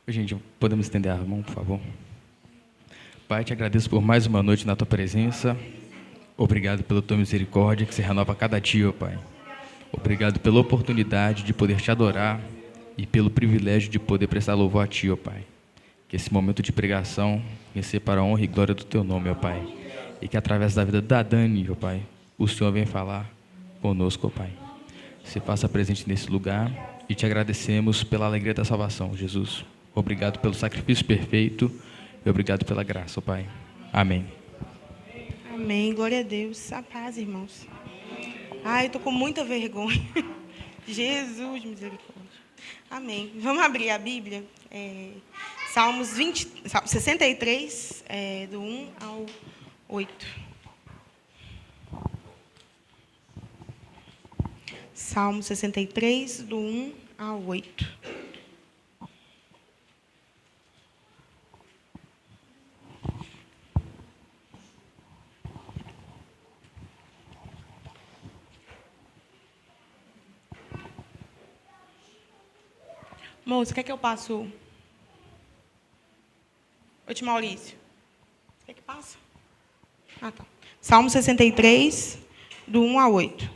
Gente, podemos estender a mão, por favor? Pai, te agradeço por mais uma noite na tua presença. Obrigado pela tua misericórdia que se renova a cada dia, ó Pai. Obrigado pela oportunidade de poder te adorar e pelo privilégio de poder prestar louvor a ti, ó Pai. Que esse momento de pregação receba para a honra e glória do teu nome, ó Pai. E que através da vida da Dani, ó Pai, o Senhor venha falar conosco, ó Pai. Se faça presente nesse lugar e te agradecemos pela alegria da salvação, Jesus. Obrigado pelo sacrifício perfeito e obrigado pela graça, ó Pai. Amém. Amém. Glória a Deus. A paz, irmãos. Ai, eu tô com muita vergonha. Jesus, misericórdia. Amém. Vamos abrir a Bíblia. Salmos 63, do 1 ao 8. Salmo 63, do 1 ao 8. Moça, quer que eu passo? Oi, Maurício. Quer que passa? Ah, tá. Salmo 63, do 1 ao 8.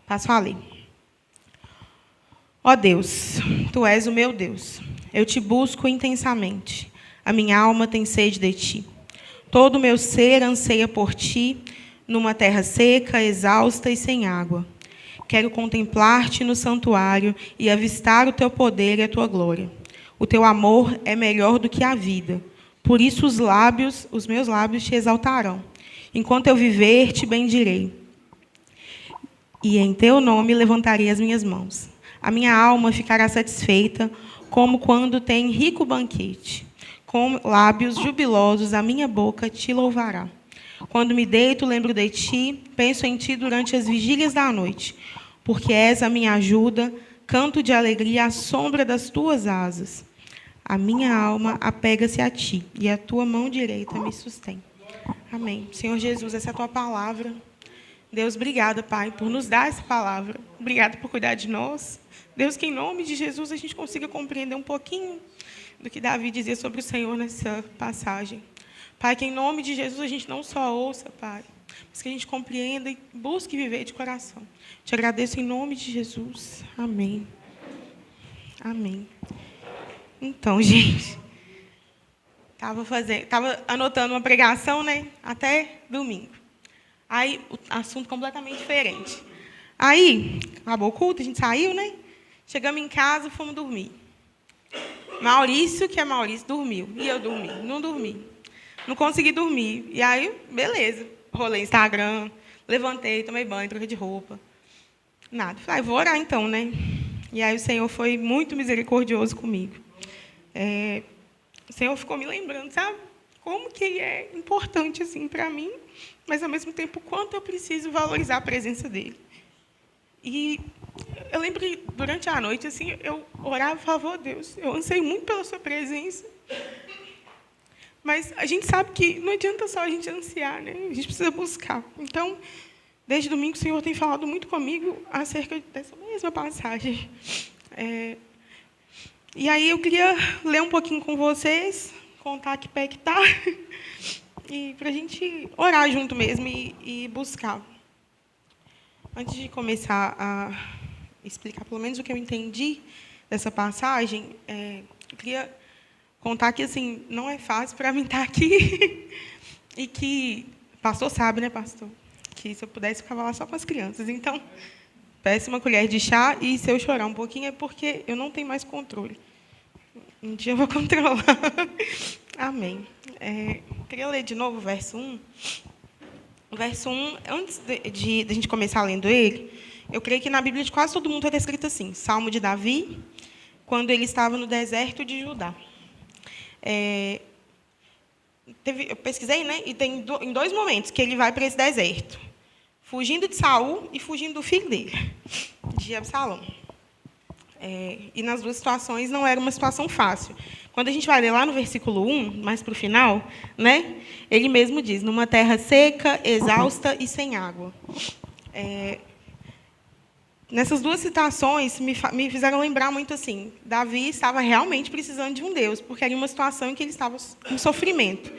Passo a ler. Ó Deus, Tu és o meu Deus. Eu te busco intensamente. A minha alma tem sede de Ti. Todo o meu ser anseia por Ti, numa terra seca, exausta e sem água. Quero contemplar-te no santuário e avistar o teu poder e a tua glória. O teu amor é melhor do que a vida. Por isso os meus lábios te exaltarão. Enquanto eu viver, te bendirei. E em teu nome levantarei as minhas mãos. A minha alma ficará satisfeita, como quando tem rico banquete. Com lábios jubilosos, a minha boca te louvará. Quando me deito, lembro de ti, penso em ti durante as vigílias da noite. Porque és a minha ajuda, canto de alegria à sombra das tuas asas. A minha alma apega-se a ti, e a tua mão direita me sustém. Amém. Senhor Jesus, essa é a tua palavra. Deus, obrigada, Pai, por nos dar essa palavra. Obrigada por cuidar de nós. Deus, que em nome de Jesus a gente consiga compreender um pouquinho do que Davi dizia sobre o Senhor nessa passagem. Pai, que em nome de Jesus a gente não só ouça, Pai, mas que a gente compreenda e busque viver de coração. Te agradeço em nome de Jesus. Amém. Amém. Então, gente, estava anotando uma pregação, né? Até domingo. Aí, o assunto completamente diferente. Aí, acabou o culto, a gente saiu, né? Chegamos em casa, fomos dormir. Maurício, que é Maurício, dormiu. E eu dormi. Não dormi. Não consegui dormir. E aí, beleza. Rolei Instagram, levantei, tomei banho, troquei de roupa. Nada. Falei, vou orar então, né? E aí o Senhor foi muito misericordioso comigo. O Senhor ficou me lembrando, sabe? Como que Ele é importante assim para mim, mas, ao mesmo tempo, o quanto eu preciso valorizar a presença dEle. E eu lembro que, durante a noite, assim, eu orava e falava, oh, Deus, eu anseio muito pela sua presença. Mas a gente sabe que não adianta só a gente ansiar, né? A gente precisa buscar. Então, desde domingo, o Senhor tem falado muito comigo acerca dessa mesma passagem. E aí eu queria ler um pouquinho com vocês, contar que pé que está, e para a gente orar junto mesmo e buscar. Antes de começar a explicar, pelo menos, o que eu entendi dessa passagem, eu queria contar que, assim, não é fácil para mim estar aqui e que... Pastor sabe, né, pastor? Que se eu pudesse, eu ficava lá só com as crianças. Então, peço uma colher de chá e, se eu chorar um pouquinho, é porque eu não tenho mais controle. Um dia eu vou controlar. Amém. Queria ler de novo o verso 1. O verso 1, antes de a gente começar lendo ele, eu creio que na Bíblia de quase todo mundo está escrito assim, Salmo de Davi, quando ele estava no deserto de Judá. Eu pesquisei, né? E tem em dois momentos que ele vai para esse deserto. Fugindo de Saul e fugindo do filho dele, de Absalão. E nas duas situações não era uma situação fácil. Quando a gente vai ler lá no versículo 1, mais para o final, né, ele mesmo diz, numa terra seca, exausta e sem água. nessas duas citações me fizeram lembrar muito assim, Davi estava realmente precisando de um Deus, porque era uma situação em que ele estava em sofrimento.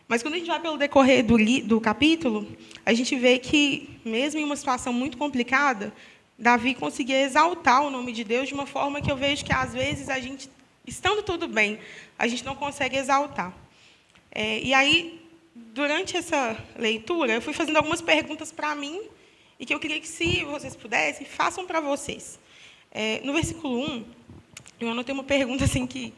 Mas quando a gente vai pelo decorrer do capítulo, a gente vê que, mesmo em uma situação muito complicada, Davi conseguia exaltar o nome de Deus de uma forma que eu vejo que, às vezes, a gente, estando tudo bem, a gente não consegue exaltar. E aí, durante essa leitura, eu fui fazendo algumas perguntas para mim e que eu queria que, se vocês pudessem, façam para vocês. No versículo 1, eu anotei uma pergunta assim que,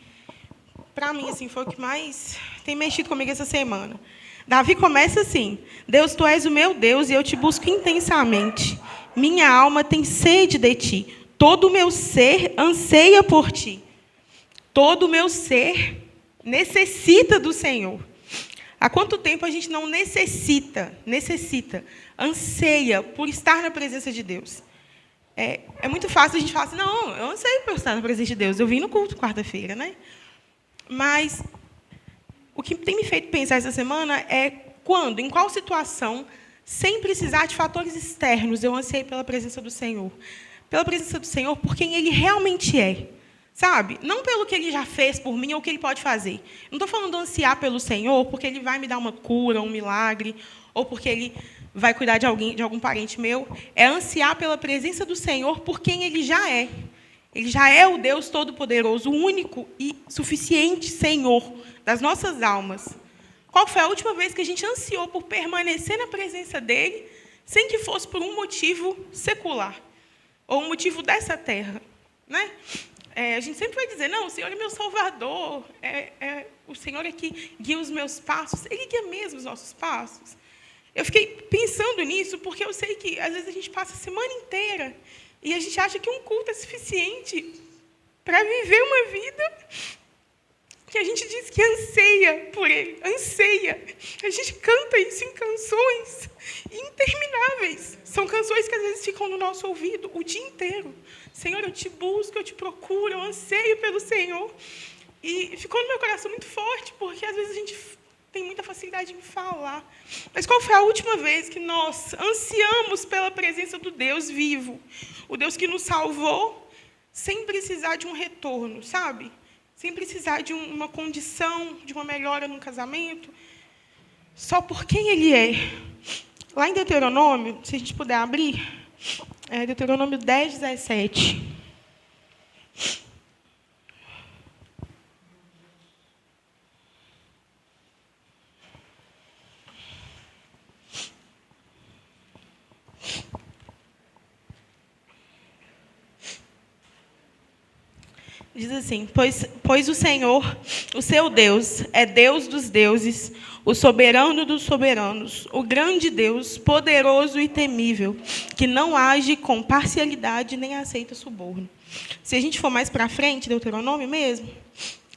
para mim, assim, foi o que mais tem mexido comigo essa semana. Davi começa assim: Deus, tu és o meu Deus e eu te busco intensamente. Minha alma tem sede de ti. Todo o meu ser anseia por ti. Todo o meu ser necessita do Senhor. Há quanto tempo a gente não necessita, anseia por estar na presença de Deus? É muito fácil a gente falar assim: não, eu anseio por estar na presença de Deus. Eu vim no culto quarta-feira, né? Mas o que tem me feito pensar essa semana é quando, em qual situação, sem precisar de fatores externos, eu ansiei pela presença do Senhor. Pela presença do Senhor por quem Ele realmente é. Sabe? Não pelo que Ele já fez por mim ou o que Ele pode fazer. Não estou falando de ansiar pelo Senhor porque Ele vai me dar uma cura, um milagre, ou porque Ele vai cuidar de algum parente meu. É ansiar pela presença do Senhor por quem Ele já é. Ele já é o Deus Todo-Poderoso, o único e suficiente Senhor das nossas almas. Qual foi a última vez que a gente ansiou por permanecer na presença dEle, sem que fosse por um motivo secular, ou um motivo dessa terra? Né? A gente sempre vai dizer: não, o Senhor é meu Salvador, o Senhor é que guia os meus passos. Ele guia mesmo os nossos passos. Eu fiquei pensando nisso, porque eu sei que, às vezes, a gente passa a semana inteira e a gente acha que um culto é suficiente para viver uma vida que a gente diz que anseia por Ele, anseia. A gente canta isso em canções intermináveis. São canções que, às vezes, ficam no nosso ouvido o dia inteiro. Senhor, eu te busco, eu te procuro, eu anseio pelo Senhor. E ficou no meu coração muito forte, porque, às vezes, a gente tem muita facilidade em falar. Mas qual foi a última vez que nós ansiamos pela presença do Deus vivo? O Deus que nos salvou sem precisar de um retorno, sabe? Sem precisar de uma condição, de uma melhora no casamento. Só por quem Ele é. Lá em Deuteronômio, se a gente puder abrir, Deuteronômio 10, 17. Diz assim: pois o Senhor, o seu Deus, é Deus dos deuses, o soberano dos soberanos, o grande Deus, poderoso e temível, que não age com parcialidade nem aceita suborno. Se a gente for mais para frente, Deuteronômio mesmo,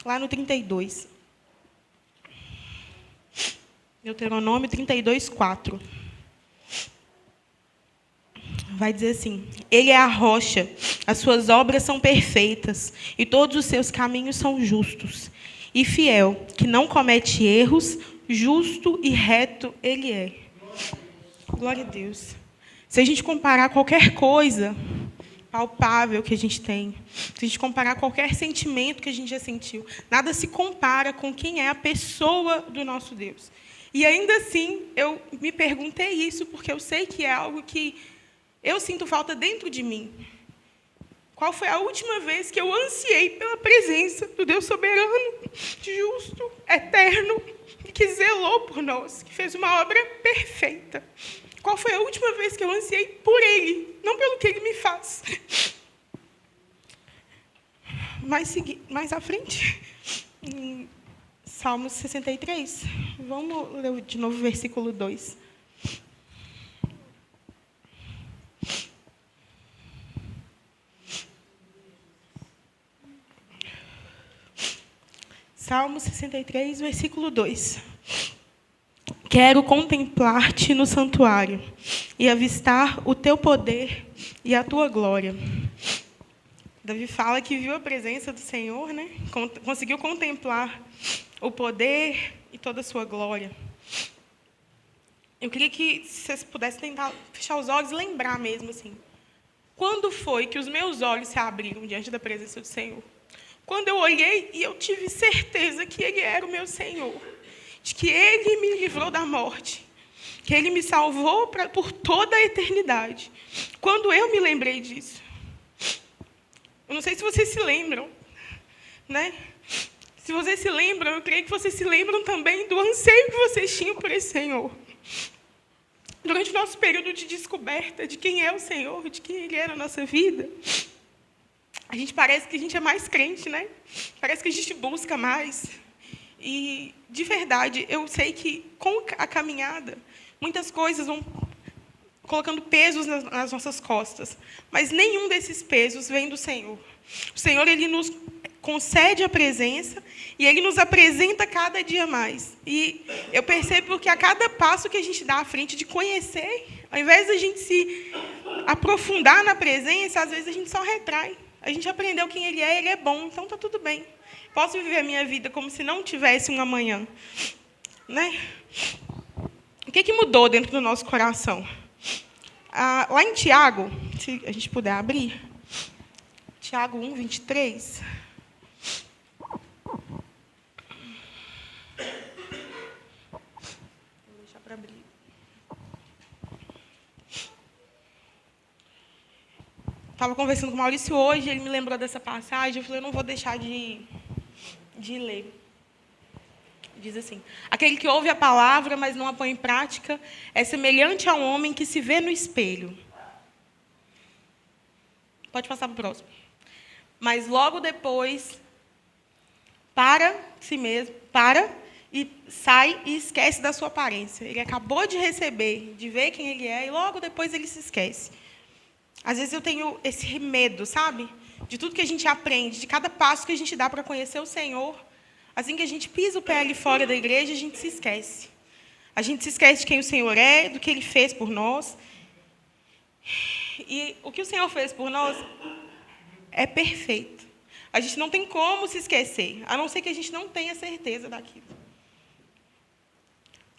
lá no 32. Deuteronômio 32, 4. Vai dizer assim: Ele é a rocha, as suas obras são perfeitas, e todos os seus caminhos são justos. E fiel, que não comete erros, justo e reto Ele é. Glória a Deus. Se a gente comparar qualquer coisa palpável que a gente tem, se a gente comparar qualquer sentimento que a gente já sentiu, nada se compara com quem é a pessoa do nosso Deus. E ainda assim, eu me perguntei isso, porque eu sei que é algo que eu sinto falta dentro de mim. Qual foi a última vez que eu ansiei pela presença do Deus soberano, justo, eterno, que zelou por nós, que fez uma obra perfeita? Qual foi a última vez que eu ansiei por Ele, não pelo que Ele me faz? Mais à frente, em Salmos 63, vamos ler de novo o versículo 2. Salmo 63, versículo 2. Quero contemplar-te no santuário e avistar o teu poder e a tua glória. Davi fala que viu a presença do Senhor, né? Conseguiu contemplar o poder e toda a sua glória. Eu queria que vocês pudessem tentar fechar os olhos e lembrar mesmo, assim, Quando foi que os meus olhos se abriram diante da presença do Senhor? Quando eu olhei e eu tive certeza que Ele era o meu Senhor, de que Ele me livrou da morte, que Ele me salvou por toda a eternidade. Quando eu me lembrei disso, eu não sei se vocês se lembram, né? Se vocês se lembram, eu creio que vocês se lembram também do anseio que vocês tinham por esse Senhor. Durante o nosso período de descoberta de quem é o Senhor, de quem Ele é na nossa vida, a gente parece que a gente é mais crente, né? Parece que a gente busca mais. E, de verdade, eu sei que, com a caminhada, muitas coisas vão colocando pesos nas nossas costas. Mas nenhum desses pesos vem do Senhor. O Senhor, Ele nos concede a presença e Ele nos apresenta cada dia mais. E eu percebo que a cada passo que a gente dá à frente de conhecer, ao invés de a gente se aprofundar na presença, às vezes a gente só retrai. A gente aprendeu quem Ele é bom, então está tudo bem. Posso viver a minha vida como se não tivesse um amanhã. Né? O que mudou dentro do nosso coração? Lá em Tiago, se a gente puder abrir, Tiago 1, 23. Vou deixar para abrir. Estava conversando com o Maurício hoje, ele me lembrou dessa passagem, eu falei, eu não vou deixar de ler. Diz assim: aquele que ouve a palavra, mas não a põe em prática, é semelhante a um homem que se vê no espelho. Pode passar para o próximo. Mas logo depois, para e sai e esquece da sua aparência. Ele acabou de receber, de ver quem ele é, e logo depois ele se esquece. Às vezes eu tenho esse medo, sabe? De tudo que a gente aprende, de cada passo que a gente dá para conhecer o Senhor. Assim que a gente pisa o pé ali fora da igreja, a gente se esquece. A gente se esquece de quem o Senhor é, do que Ele fez por nós. E o que o Senhor fez por nós é perfeito. A gente não tem como se esquecer, a não ser que a gente não tenha certeza daquilo.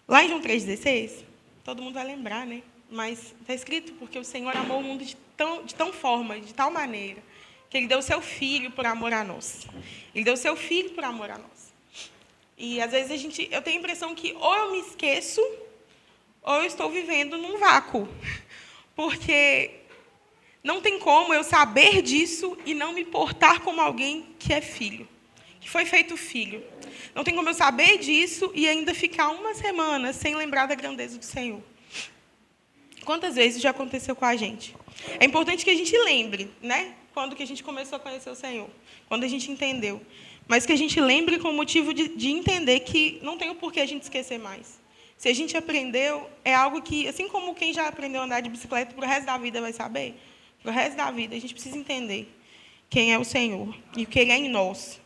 Lá em João 3,16, todo mundo vai lembrar, né? Mas está escrito, porque o Senhor amou o mundo de tal maneira, que Ele deu o seu Filho por amor a nós. Ele deu o seu Filho por amor a nós. E, às vezes, eu tenho a impressão que ou eu me esqueço, ou eu estou vivendo num vácuo. Porque não tem como eu saber disso e não me portar como alguém que é filho, que foi feito filho. Não tem como eu saber disso e ainda ficar uma semana sem lembrar da grandeza do Senhor. Quantas vezes já aconteceu com a gente? É importante que a gente lembre, né? Quando que a gente começou a conhecer o Senhor, quando a gente entendeu. Mas que a gente lembre com o motivo de entender que não tem o porquê a gente esquecer mais. Se a gente aprendeu, é algo que, assim como quem já aprendeu a andar de bicicleta, para o resto da vida vai saber, para o resto da vida a gente precisa entender quem é o Senhor e o que Ele é em nós.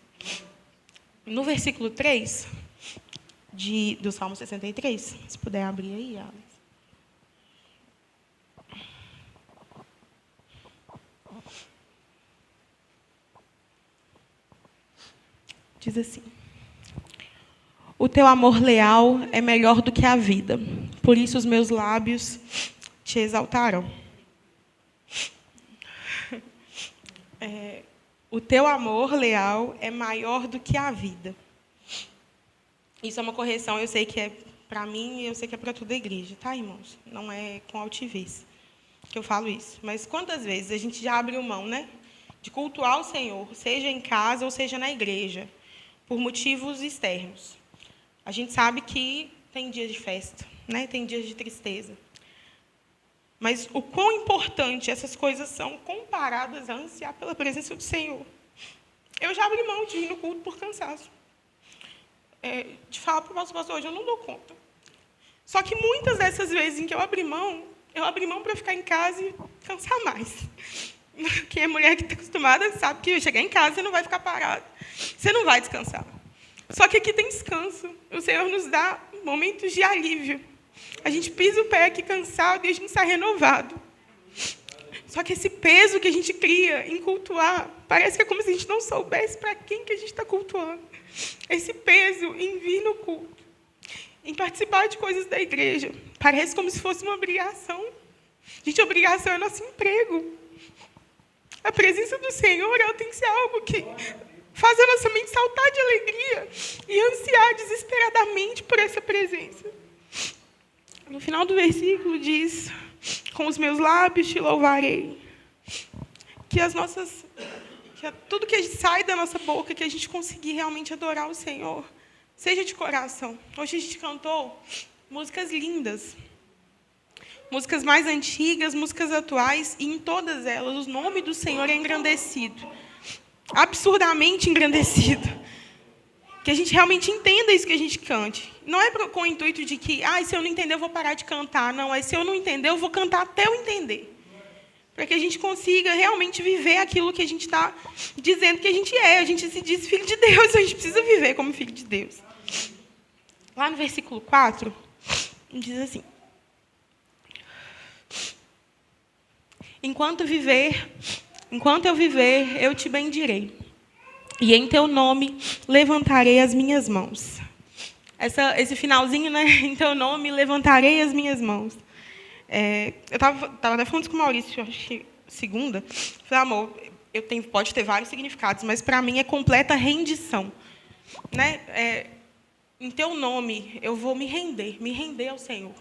No versículo 3 do Salmo 63, se puder abrir aí, Alex. Diz assim: o teu amor leal é melhor do que a vida, por isso os meus lábios te exaltarão. O teu amor leal é maior do que a vida. Isso é uma correção, eu sei que é para mim e eu sei que é para toda a igreja, tá, irmãos? Não é com altivez que eu falo isso. Mas quantas vezes a gente já abriu mão, né, de cultuar o Senhor, seja em casa ou seja na igreja, por motivos externos. A gente sabe que tem dias de festa, né? Tem dias de tristeza. Mas o quão importante essas coisas são comparadas a ansiar pela presença do Senhor. Eu já abri mão de ir no culto por cansaço. De falar para o nosso pastor, hoje eu não dou conta. Só que muitas dessas vezes em que eu abri mão para ficar em casa e cansar mais. Quem é mulher que está acostumada sabe que chegar em casa você não vai ficar parado. Você não vai descansar. Só que aqui tem descanso. O Senhor nos dá momentos de alívio. A gente pisa o pé aqui cansado e a gente sai renovado. Só que esse peso que a gente cria em cultuar, parece que é como se a gente não soubesse para quem que a gente está cultuando. Esse peso em vir no culto, em participar de coisas da igreja, parece como se fosse uma obrigação. Gente, obrigação é nosso emprego. A presença do Senhor, ela tem que ser algo que faz a nossa mente saltar de alegria e ansiar desesperadamente por essa presença. No final do versículo diz: com os meus lábios te louvarei. Que tudo que sai da nossa boca, que a gente conseguir realmente adorar o Senhor, seja de coração. Hoje a gente cantou músicas lindas, músicas mais antigas, músicas atuais, e em todas elas o nome do Senhor é engrandecido, absurdamente engrandecido. Que a gente realmente entenda isso que a gente cante. Não é com o intuito de que, se eu não entender, eu vou parar de cantar. Não, se eu não entender, eu vou cantar até eu entender. Para que a gente consiga realmente viver aquilo que a gente está dizendo que a gente é. A gente se diz filho de Deus, a gente precisa viver como filho de Deus. Lá no versículo 4, diz assim: enquanto eu viver, eu te bendirei, e em teu nome levantarei as minhas mãos. Esse finalzinho, né? Em teu nome levantarei as minhas mãos. Eu estava até falando isso com o Maurício, acho que segunda. Falei, amor, pode ter vários significados, mas para mim é completa rendição. Né? Em teu nome eu vou me render ao Senhor.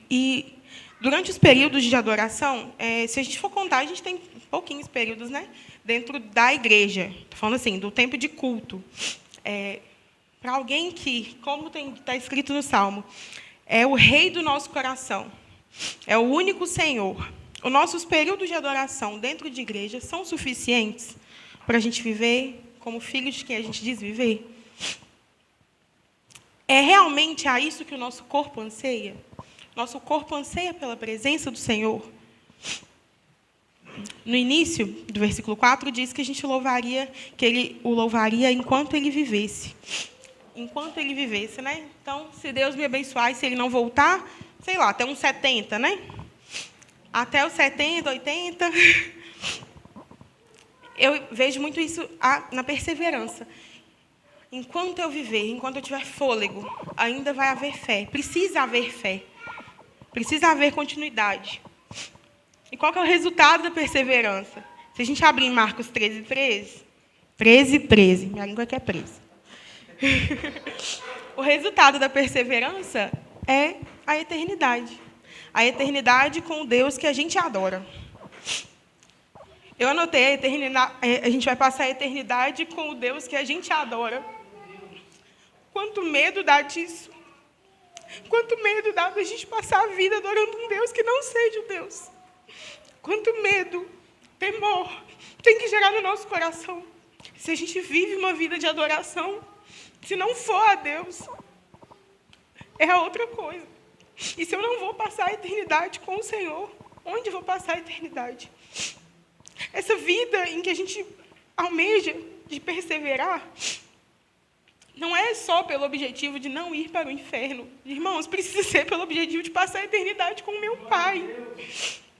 E durante os períodos de adoração, se a gente for contar, a gente tem pouquinhos períodos, né, dentro da igreja. Estou falando assim, do tempo de culto. Para alguém que, como está escrito no Salmo, é o rei do nosso coração, é o único Senhor. Os nossos períodos de adoração dentro de igreja são suficientes para a gente viver como filhos de quem a gente diz viver? É realmente a isso que o nosso corpo anseia? Nosso corpo anseia pela presença do Senhor? No início do versículo 4, diz que a gente que ele o louvaria enquanto ele vivesse. Enquanto ele vivesse, né? Então, se Deus me abençoar e se ele não voltar, sei lá, até uns 70, né? Até os 70, 80. Eu vejo muito isso na perseverança. Enquanto eu viver, enquanto eu tiver fôlego, ainda vai haver fé. Precisa haver fé. Precisa haver continuidade. E qual que é o resultado da perseverança? Se a gente abrir em Marcos 13. Minha língua aqui é presa. O resultado da perseverança é a eternidade. A eternidade com o Deus que a gente adora. Eu anotei a eternidade. A gente vai passar a eternidade com o Deus que a gente adora. Quanto medo dá disso? Quanto medo dá da gente passar a vida adorando um Deus que não seja o Deus? Quanto medo, temor tem que gerar no nosso coração se a gente vive uma vida de adoração? Se não for a Deus, é a outra coisa. E se eu não vou passar a eternidade com o Senhor, onde eu vou passar a eternidade? Essa vida em que a gente almeja de perseverar, não é só pelo objetivo de não ir para o inferno. Irmãos, precisa ser pelo objetivo de passar a eternidade com o meu Pai.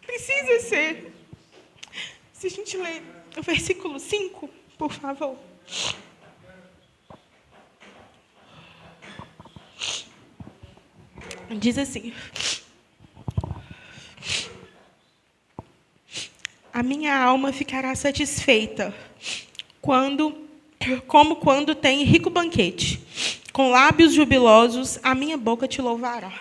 Precisa ser. Se a gente ler o versículo 5, por favor. Diz assim: a minha alma ficará satisfeita como quando tem rico banquete. Com lábios jubilosos, a minha boca te louvará.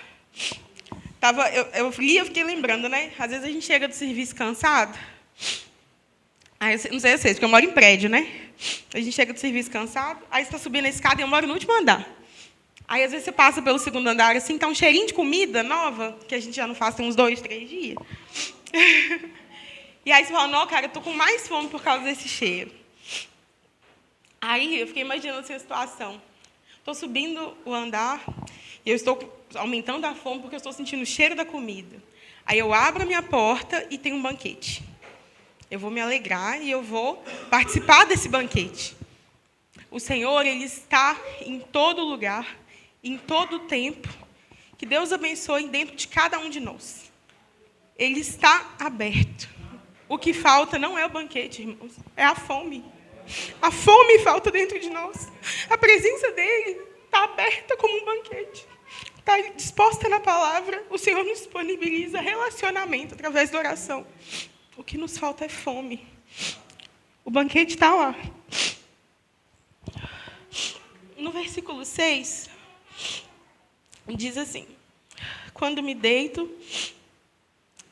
Eu li e fiquei lembrando, né? Às vezes a gente chega do serviço cansado. Aí, não sei vocês, porque eu moro em prédio, né? A gente chega do serviço cansado, aí você está subindo a escada e eu moro no último andar. Aí, às vezes, você passa pelo segundo andar, assim, tá um cheirinho de comida nova, que a gente já não faz tem uns 2, 3 dias. E aí você fala, não, cara, eu estou com mais fome por causa desse cheiro. Aí eu fiquei imaginando essa situação. Estou subindo o andar e eu estou aumentando a fome porque eu estou sentindo o cheiro da comida. Aí eu abro a minha porta e tem um banquete. Eu vou me alegrar e eu vou participar desse banquete. O Senhor, Ele está em todo lugar, em todo tempo. Que Deus abençoe dentro de cada um de nós. Ele está aberto. O que falta não é o banquete, irmãos, é a fome. A fome falta dentro de nós. A presença dele está aberta como um banquete. Está disposta na palavra. O Senhor nos disponibiliza relacionamento através da oração. O que nos falta é fome. O banquete está lá. No versículo 6, diz assim: quando me deito,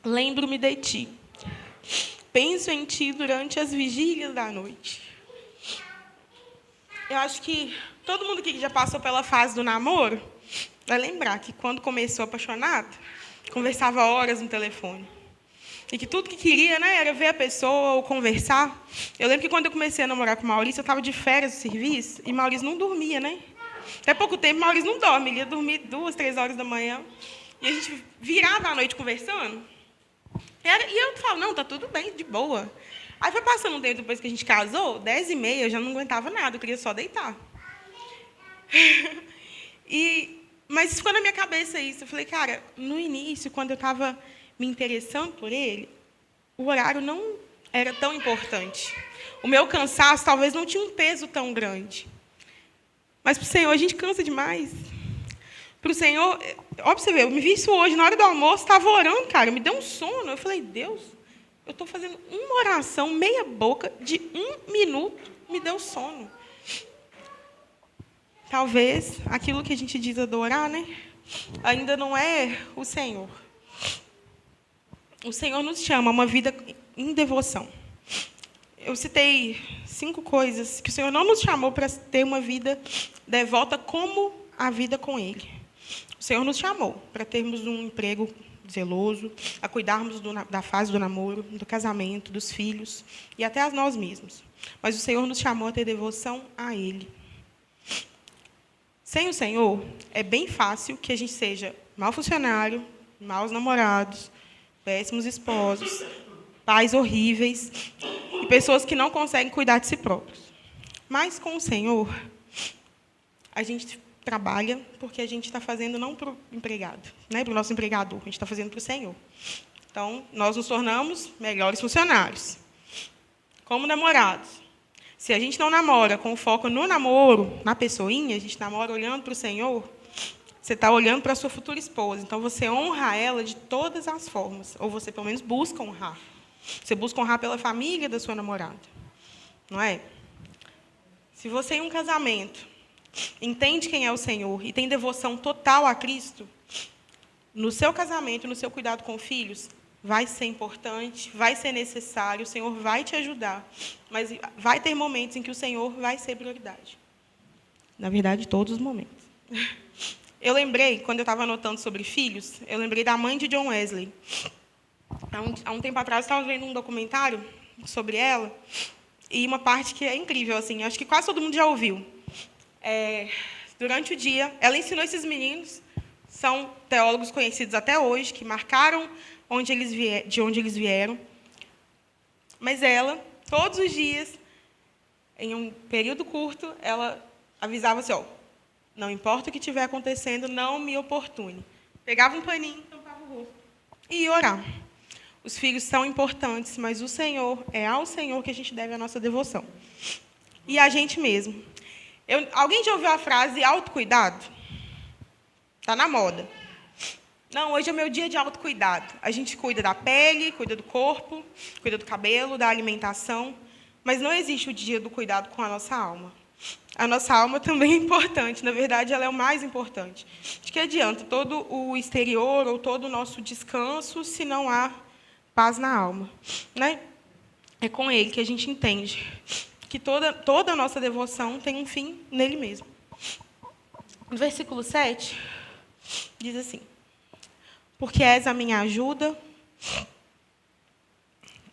lembro-me de ti. Penso em ti durante as vigílias da noite. Eu acho que todo mundo que já passou pela fase do namoro vai lembrar que, quando começou apaixonado, conversava horas no telefone. E que tudo que queria, né, era ver a pessoa ou conversar. Eu lembro que, quando eu comecei a namorar com o Maurício, eu estava de férias do serviço e Maurício não dormia, né? Até pouco tempo, Maurício não dorme. Ele ia dormir 2, 3 horas da manhã. E a gente virava a noite conversando. E eu falo, não, tá tudo bem, de boa. Aí foi passando um tempo depois que a gente casou, 10h30, eu já não aguentava nada, eu queria só deitar. Mas ficou na minha cabeça isso. Eu falei, cara, no início, quando eu estava me interessando por ele, o horário não era tão importante. O meu cansaço talvez não tinha um peso tão grande. Mas para o Senhor a gente cansa demais. Para o Senhor, ó, para você ver, eu me vi isso hoje, na hora do almoço, estava orando, cara, me deu um sono. Eu falei, Deus, eu estou fazendo uma oração, meia boca, de 1 minuto, me deu sono. Talvez aquilo que a gente diz adorar, né, ainda não é o Senhor. O Senhor nos chama a uma vida em devoção. Eu citei 5 coisas que o Senhor não nos chamou para ter uma vida devota como a vida com Ele. O Senhor nos chamou para termos um emprego zeloso, a cuidarmos da fase do namoro, do casamento, dos filhos e até a nós mesmos. Mas o Senhor nos chamou a ter devoção a Ele. Sem o Senhor, é bem fácil que a gente seja mau funcionário, maus namorados, péssimos esposos, pais horríveis e pessoas que não conseguem cuidar de si próprios. Mas com o Senhor, a gente trabalha porque a gente está fazendo não para o empregado, né, para o nosso empregador, a gente está fazendo para o Senhor. Então, nós nos tornamos melhores funcionários. Como namorados, se a gente não namora com foco no namoro, na pessoinha, a gente namora olhando para o Senhor, você está olhando para a sua futura esposa. Então, você honra ela de todas as formas, ou você, pelo menos, busca honrar. Você busca honrar pela família da sua namorada, não é? Se você, em um casamento, entende quem é o Senhor e tem devoção total a Cristo, no seu casamento, no seu cuidado com filhos, vai ser importante, vai ser necessário, o Senhor vai te ajudar, mas vai ter momentos em que o Senhor vai ser prioridade. Na verdade, todos os momentos. Eu lembrei, quando eu estava anotando sobre filhos, eu lembrei da mãe de John Wesley. Há um tempo atrás, eu estava vendo um documentário sobre ela, e uma parte que é incrível, assim, acho que quase todo mundo já ouviu. Durante o dia, ela ensinou esses meninos, são teólogos conhecidos até hoje, que marcaram de onde eles vieram. Mas ela, todos os dias, em um período curto, ela avisava assim, ó, não importa o que estiver acontecendo, não me oportune. Pegava um paninho, tampava o rosto e ia orar. Os filhos são importantes, mas o Senhor, é ao Senhor que a gente deve a nossa devoção. E a gente mesmo. Alguém já ouviu a frase autocuidado? Está na moda. Não, hoje é meu dia de autocuidado. A gente cuida da pele, cuida do corpo, cuida do cabelo, da alimentação, mas não existe o dia do cuidado com a nossa alma. A nossa alma também é importante, na verdade, ela é o mais importante. De que adianta todo o exterior ou todo o nosso descanso se não há paz na alma, né? É com Ele que a gente entende que toda a nossa devoção tem um fim nele mesmo. No versículo 7, diz assim: porque és a minha ajuda,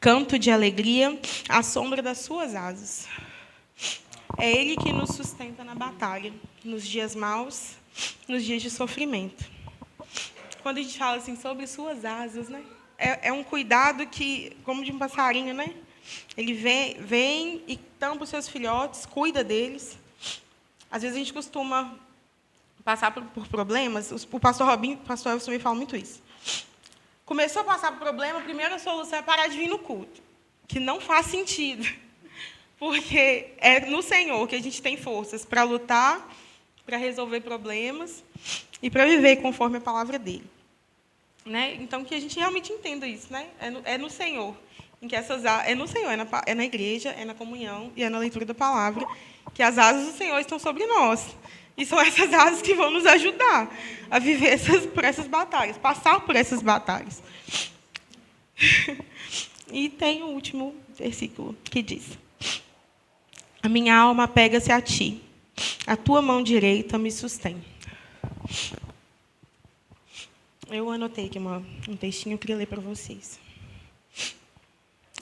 canto de alegria à sombra das suas asas. É Ele que nos sustenta na batalha, nos dias maus, nos dias de sofrimento. Quando a gente fala assim sobre suas asas, né? É um cuidado que, como de um passarinho, né? Ele vem e tampa os seus filhotes, cuida deles. Às vezes a gente costuma passar por problemas. O pastor Robinho, o pastor Elson me fala muito isso. Começou a passar por problema, a primeira solução é parar de vir no culto, que não faz sentido. Porque é no Senhor que a gente tem forças para lutar, para resolver problemas e para viver conforme a palavra dele. Né? Então, que a gente realmente entenda isso. Né? É no Senhor em que é no Senhor, é na igreja, é na comunhão e é na leitura da palavra, que as asas do Senhor estão sobre nós. E são essas asas que vão nos ajudar a viver por essas batalhas, passar por essas batalhas. E tem o último versículo que diz: a minha alma apega-se a ti, a tua mão direita me sustém. Eu anotei aqui um textinho, eu queria ler para vocês.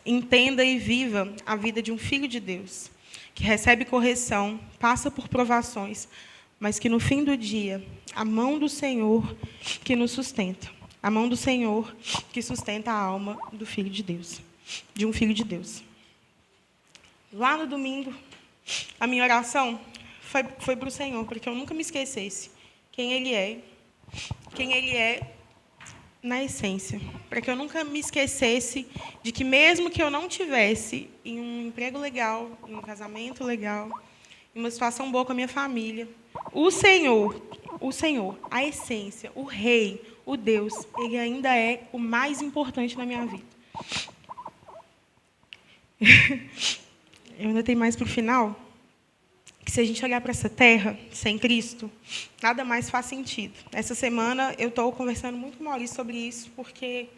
Entenda e viva a vida de um filho de Deus, que recebe correção, passa por provações, mas que no fim do dia, a mão do Senhor que nos sustenta. A mão do Senhor que sustenta a alma do filho de Deus, de um filho de Deus. Lá no domingo, a minha oração foi para o Senhor, para que eu nunca me esquecesse quem Ele é na essência, para que eu nunca me esquecesse de que, mesmo que eu não tivesse em um emprego legal, em um casamento legal, em uma situação boa com a minha família, o Senhor, a essência, o Rei, o Deus, Ele ainda é o mais importante na minha vida. Eu ainda tenho mais para o final, que se a gente olhar para essa terra sem Cristo, nada mais faz sentido. Essa semana eu estou conversando muito com o Maurício sobre isso, porque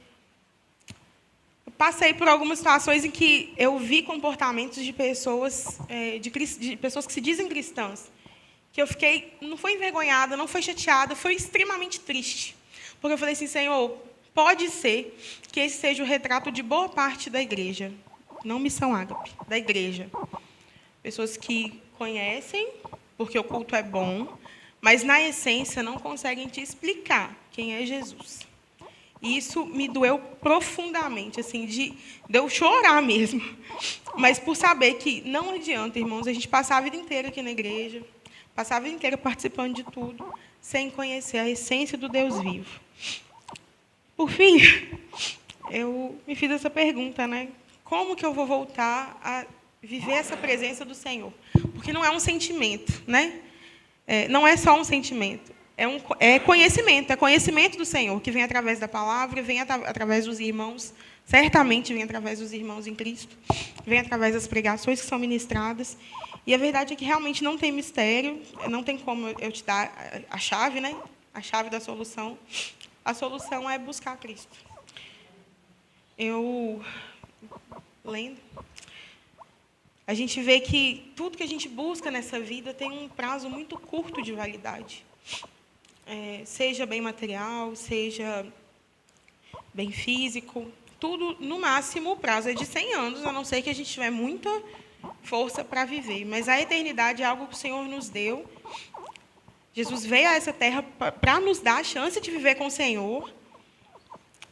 eu passei por algumas situações em que eu vi comportamentos de pessoas, de pessoas que se dizem cristãs, que eu fiquei, não foi envergonhada, não foi chateada, foi extremamente triste. Porque eu falei assim: Senhor, pode ser que esse seja o retrato de boa parte da igreja, não Missão Ágape, da igreja. Pessoas que conhecem, porque o culto é bom, mas, na essência, não conseguem te explicar quem é Jesus. E isso me doeu profundamente, assim, de eu chorar mesmo. Mas por saber que não adianta, irmãos, a gente passar a vida inteira aqui na igreja, passar a vida inteira participando de tudo, sem conhecer a essência do Deus vivo. Por fim, eu me fiz essa pergunta, né? Como que eu vou voltar a viver essa presença do Senhor? Porque não é um sentimento, né? Não é só um sentimento. É conhecimento do Senhor, que vem através da palavra, vem através dos irmãos, certamente vem através dos irmãos em Cristo, vem através das pregações que são ministradas. E a verdade é que realmente não tem mistério, não tem como eu te dar a chave, né? A chave da solução. A solução é buscar Cristo. Lendo, a gente vê que tudo que a gente busca nessa vida tem um prazo muito curto de validade. Seja bem material, seja bem físico, tudo, no máximo, o prazo é de 100 anos, a não ser que a gente tiver muita força para viver. Mas a eternidade é algo que o Senhor nos deu. Jesus veio a essa terra para nos dar a chance de viver com o Senhor.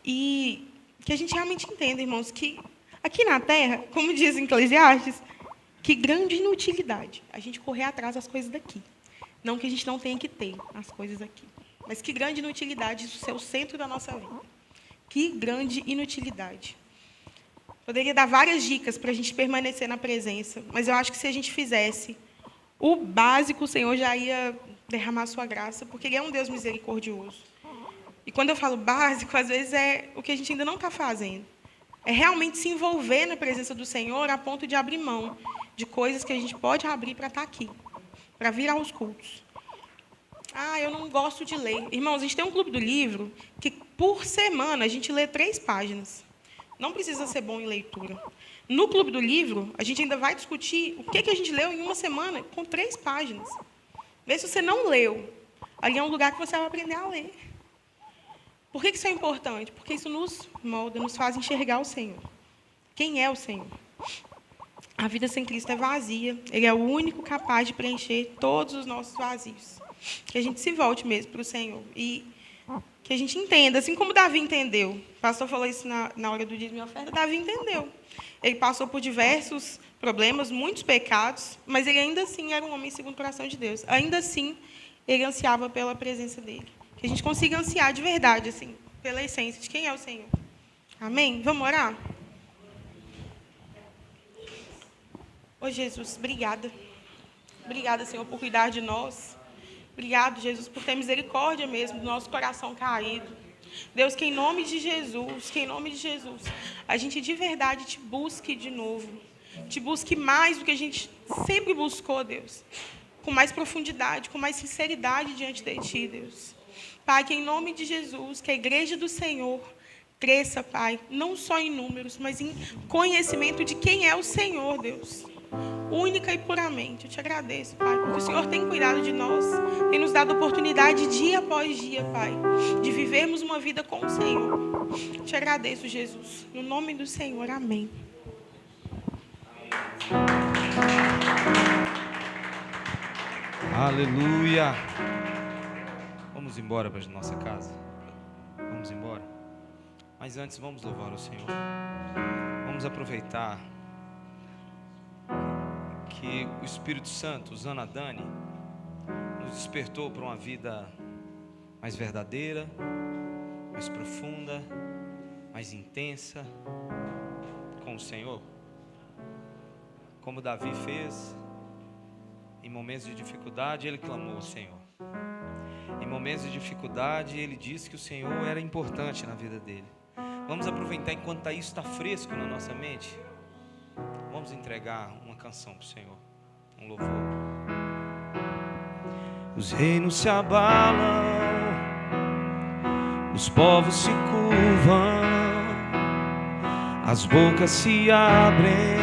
E que a gente realmente entenda, irmãos, que aqui na terra, como diz em Eclesiastes, que grande inutilidade a gente correr atrás das coisas daqui. Não que a gente não tenha que ter as coisas aqui, mas que grande inutilidade isso ser o centro da nossa vida. Que grande inutilidade. Poderia dar várias dicas para a gente permanecer na presença, mas eu acho que se a gente fizesse o básico, o Senhor já ia derramar a sua graça, porque Ele é um Deus misericordioso. E quando eu falo básico, às vezes é o que a gente ainda não está fazendo. É realmente se envolver na presença do Senhor a ponto de abrir mão de coisas que a gente pode abrir para estar aqui, para vir aos cultos. Eu não gosto de ler. Irmãos, a gente tem um clube do livro que, por semana, a gente lê 3 páginas. Não precisa ser bom em leitura. No clube do livro, a gente ainda vai discutir o que a gente leu em uma semana com 3 páginas. Vê se você não leu. Ali é um lugar que você vai aprender a ler. Por que isso é importante? Porque isso nos molda, nos faz enxergar o Senhor. Quem é o Senhor? A vida sem Cristo é vazia. Ele é o único capaz de preencher todos os nossos vazios. Que a gente se volte mesmo para o Senhor. E que a gente entenda, assim como Davi entendeu. O pastor falou isso na hora do dízimo e oferta. Davi entendeu. Ele passou por diversos problemas, muitos pecados, mas ele ainda assim era um homem segundo o coração de Deus. Ainda assim, ele ansiava pela presença dele. Que a gente consiga ansiar de verdade, assim, pela essência de quem é o Senhor. Amém? Vamos orar? Ô Jesus, obrigada. Obrigada, Senhor, por cuidar de nós. Obrigado, Jesus, por ter misericórdia mesmo do nosso coração caído. Deus, que em nome de Jesus, a gente de verdade te busque de novo. Te busque mais do que a gente sempre buscou, Deus. Com mais profundidade, com mais sinceridade diante de Ti, Deus. Pai, que em nome de Jesus, que a igreja do Senhor cresça, Pai, não só em números, mas em conhecimento de quem é o Senhor, Deus. Única e puramente. Eu te agradeço, Pai, porque o Senhor tem cuidado de nós, tem nos dado oportunidade dia após dia, Pai, de vivermos uma vida com o Senhor. Eu te agradeço, Jesus. No nome do Senhor, amém. Aleluia. Vamos embora para a nossa casa. Vamos embora. Mas antes vamos louvar o Senhor. Vamos aproveitar que o Espírito Santo, usando a Dani, nos despertou para uma vida mais verdadeira, mais profunda, mais intensa com o Senhor. Como Davi fez, em momentos de dificuldade, ele clamou ao Senhor. Em momentos de dificuldade, ele disse que o Senhor era importante na vida dele. Vamos aproveitar enquanto isso está fresco na nossa mente. Vamos entregar uma canção para o Senhor, um louvor. Os reinos se abalam, os povos se curvam, as bocas se abrem,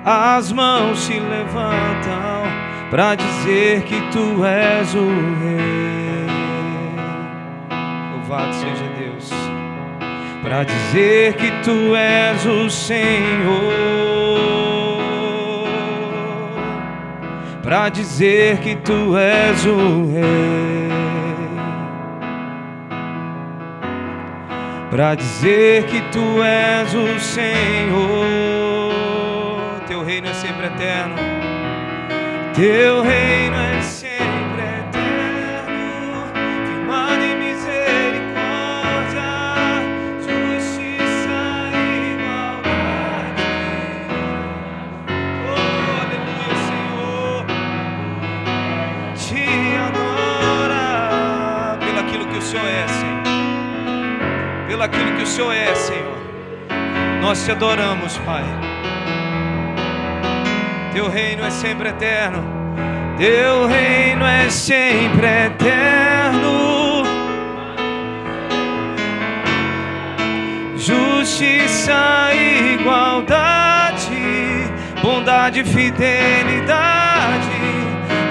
as mãos se levantam para dizer que Tu és o Rei. Louvado seja Deus. Para dizer que Tu és o Senhor, para dizer que Tu és o Rei, para dizer que Tu és o Senhor. Teu reino é sempre eterno, Teu reino é sempre eterno, firmado em misericórdia, justiça e igualdade. Oh, aleluia, Senhor, te adora pelo aquilo que o Senhor é, Senhor. Pelo aquilo que o Senhor é, Senhor. Nós te adoramos, Pai. Teu reino é sempre eterno, Teu reino é sempre eterno, justiça e igualdade, bondade e fidelidade,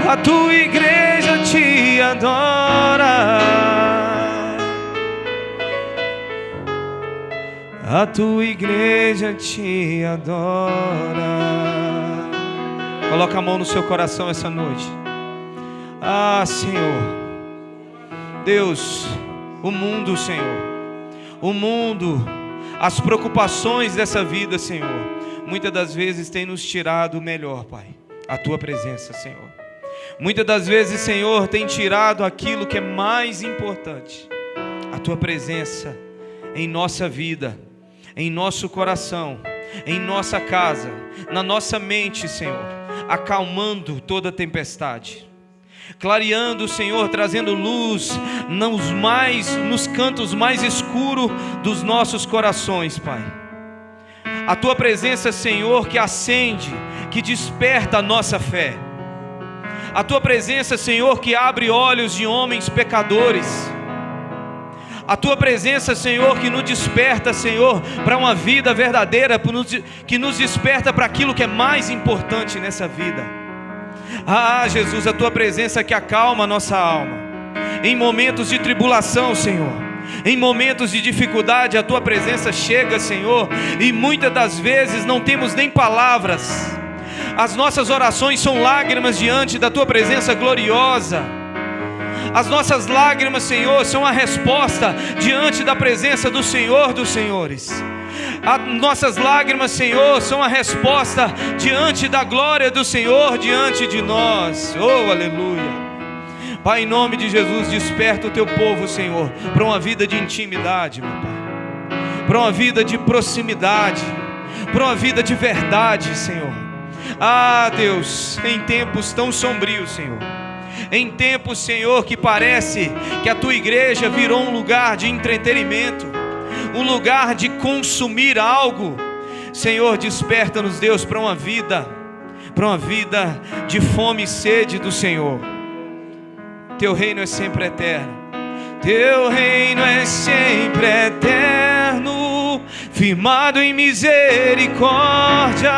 a Tua igreja te adora, a Tua igreja te adora. Coloca a mão no seu coração essa noite. Ah, Senhor, Deus, o mundo, Senhor, o mundo, as preocupações dessa vida, Senhor, muitas das vezes tem nos tirado o melhor, Pai, a Tua presença, Senhor. Muitas das vezes, Senhor, tem tirado aquilo que é mais importante, a Tua presença em nossa vida, em nosso coração, em nossa casa, na nossa mente, Senhor, acalmando toda tempestade, clareando, Senhor, trazendo luz nos cantos mais escuros dos nossos corações, Pai. A Tua presença, Senhor, que acende, que desperta a nossa fé. A Tua presença, Senhor, que abre olhos de homens pecadores. A Tua presença, Senhor, que nos desperta, Senhor, para uma vida verdadeira, que nos desperta para aquilo que é mais importante nessa vida. Ah, Jesus, a Tua presença que acalma a nossa alma. Em momentos de tribulação, Senhor, em momentos de dificuldade, a Tua presença chega, Senhor, e muitas das vezes não temos nem palavras. As nossas orações são lágrimas diante da Tua presença gloriosa. As nossas lágrimas, Senhor, são a resposta diante da presença do Senhor dos Senhores. As nossas lágrimas, Senhor, são a resposta diante da glória do Senhor diante de nós. Oh, aleluia. Pai, em nome de Jesus, desperta o Teu povo, Senhor, para uma vida de intimidade, meu Pai, para uma vida de proximidade, para uma vida de verdade, Senhor. Ah, Deus, em tempos tão sombrios, Senhor, Em tempos, Senhor, que parece que a tua igreja virou um lugar de entretenimento, um lugar de consumir algo, Senhor, desperta-nos, Deus, para uma vida de fome e sede do Senhor. Teu reino é sempre eterno, teu reino é sempre eterno, firmado em misericórdia,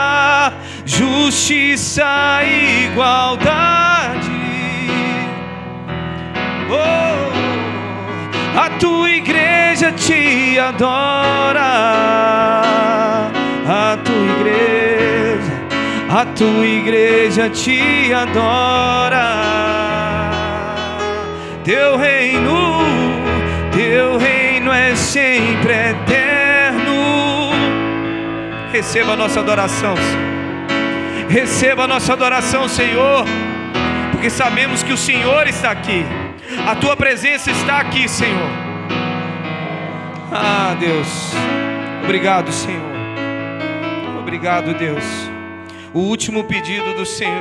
justiça e igualdade. Oh, a tua igreja te adora, a tua igreja te adora. Teu reino é sempre eterno. Receba a nossa adoração, receba a nossa adoração, Senhor, porque sabemos que o Senhor está aqui, a tua presença está aqui, Senhor. Ah, Deus, obrigado, Senhor, obrigado, Deus. O último pedido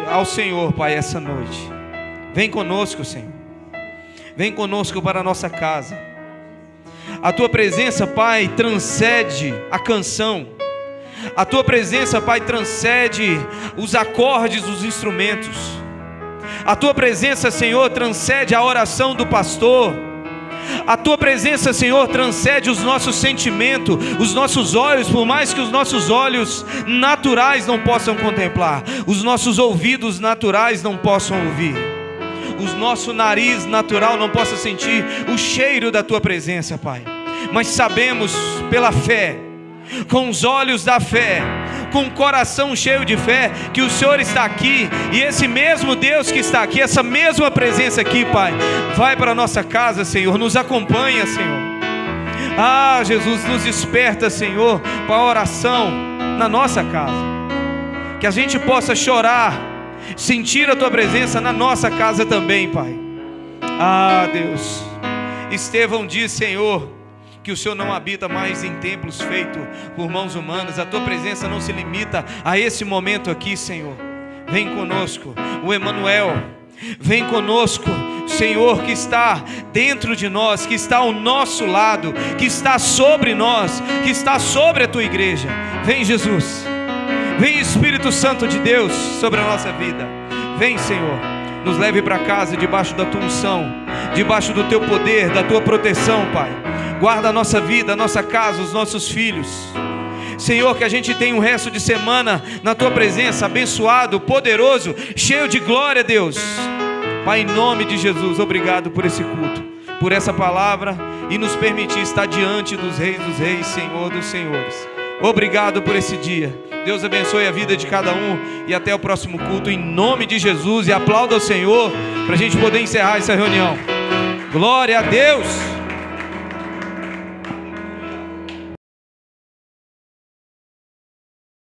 ao Senhor, Pai, essa noite: vem conosco, Senhor, vem conosco para a nossa casa. A tua presença, Pai, transcende a canção. A tua presença, Pai, transcende os acordes dos instrumentos. A tua presença, Senhor, transcende a oração do pastor. A tua presença, Senhor, transcende os nossos sentimentos, os nossos olhos, por mais que os nossos olhos naturais não possam contemplar, os nossos ouvidos naturais não possam ouvir, o nosso nariz natural não possa sentir o cheiro da tua presença, Pai. Mas sabemos pela fé, com os olhos da fé, com o coração cheio de fé, que o Senhor está aqui, e esse mesmo Deus que está aqui, essa mesma presença aqui, Pai, vai para a nossa casa, Senhor, nos acompanha, Senhor. Ah, Jesus, nos desperta, Senhor, para a oração na nossa casa, que a gente possa chorar, sentir a tua presença na nossa casa também, Pai. Ah, Deus, Estevão diz, Senhor, que o Senhor não habita mais em templos feitos por mãos humanas. A tua presença não se limita a esse momento aqui, Senhor. Vem conosco, o Emanuel. Vem conosco, Senhor, que está dentro de nós, que está ao nosso lado, que está sobre nós, que está sobre a tua igreja. Vem, Jesus. Vem, Espírito Santo de Deus, sobre a nossa vida. Vem, Senhor, nos leve para casa debaixo da tua unção, debaixo do teu poder, da tua proteção, Pai. Guarda a nossa vida, a nossa casa, os nossos filhos. Senhor, que a gente tenha um resto de semana na tua presença, abençoado, poderoso, cheio de glória, Deus. Pai, em nome de Jesus, obrigado por esse culto, por essa palavra, e nos permitir estar diante dos reis, Senhor dos senhores. Obrigado por esse dia. Deus abençoe a vida de cada um, e até o próximo culto, em nome de Jesus. E aplauda ao Senhor para a gente poder encerrar essa reunião. Glória a Deus.